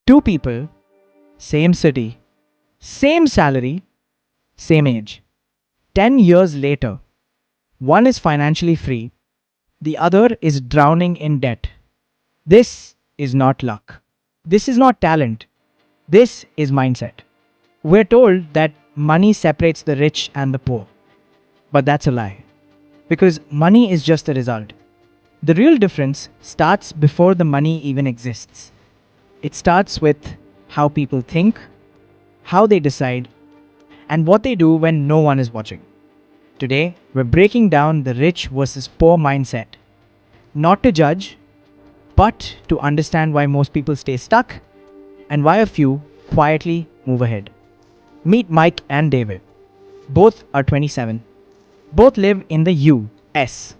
Two people, same city, same salary, same age. 10 years later, one is financially free, the other is drowning in debt. This is not luck. This is not talent. This is mindset. We're told that money separates the rich and the poor. But that's a lie. Because money is just the result. The real difference starts before the money even exists. It starts with how people think, how they decide, and what they do when no one is watching. Today, we're breaking down the rich versus poor mindset. Not to judge, but to understand why most people stay stuck and why a few quietly move ahead. Meet Mike and David. Both are 27. Both live in the US.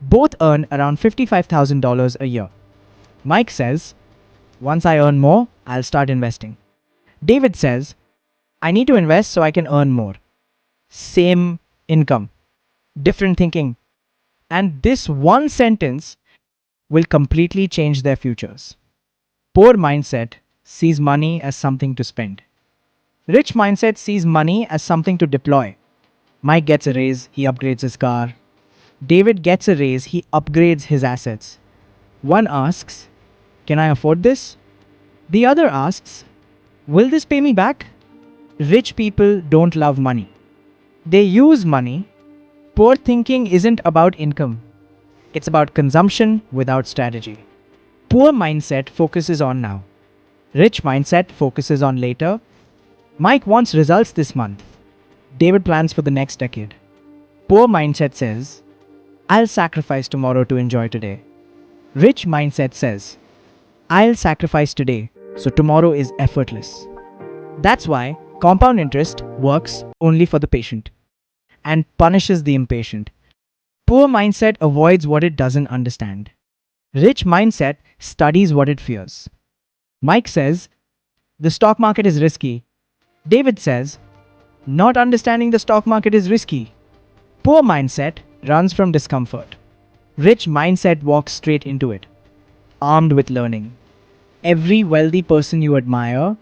Both earn around $55,000 a year. Mike says, once I earn more, I'll start investing. David says, I need to invest so I can earn more. Same income, different thinking. And this one sentence will completely change their futures. Poor mindset sees money as something to spend. Rich mindset sees money as something to deploy. Mike gets a raise, he upgrades his car. David gets a raise, he upgrades his assets. One asks, can I afford this? The other asks, will this pay me back? Rich people don't love money. They use money. Poor thinking isn't about income. It's about consumption without strategy. Poor mindset focuses on now. Rich mindset focuses on later. Mike wants results this month. David plans for the next decade. Poor mindset says, I'll sacrifice tomorrow to enjoy today. Rich mindset says, I'll sacrifice today so tomorrow is effortless. That's why compound interest works only for the patient and punishes the impatient. Poor mindset avoids what it doesn't understand. Rich mindset studies what it fears. Mike says, the stock market is risky. David says, not understanding the stock market is risky. Poor mindset runs from discomfort. Rich mindset walks straight into it, armed with learning. Every wealthy person you admire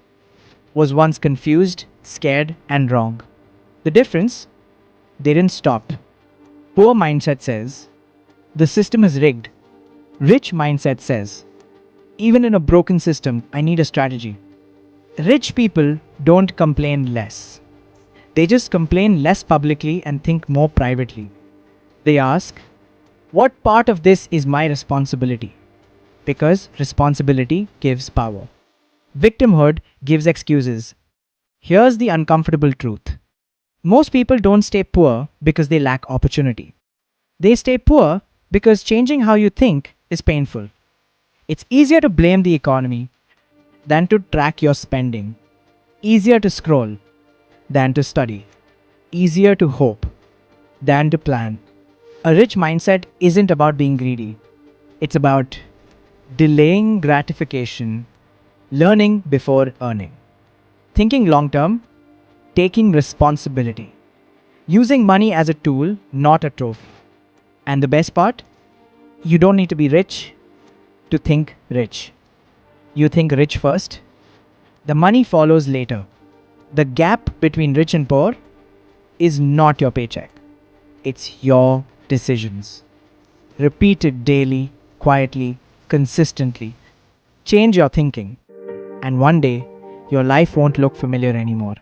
was once confused, scared, and wrong. The difference? They didn't stop. Poor mindset says, the system is rigged. Rich mindset says, even in a broken system, I need a strategy. Rich people don't complain less. They just complain less publicly and think more privately. They ask, what part of this is my responsibility? Because responsibility gives power. Victimhood gives excuses. Here's the uncomfortable truth. Most people don't stay poor because they lack opportunity. They stay poor because changing how you think is painful. It's easier to blame the economy than to track your spending. Easier to scroll than to study. Easier to hope than to plan. A rich mindset isn't about being greedy. It's about delaying gratification, learning before earning, thinking long term, taking responsibility, using money as a tool, not a trophy. And the best part? You don't need to be rich to think rich. You think rich first, the money follows later. The gap between rich and poor is not your paycheck, it's your decisions. Repeat it daily, quietly, consistently. Change your thinking, and one day your life won't look familiar anymore.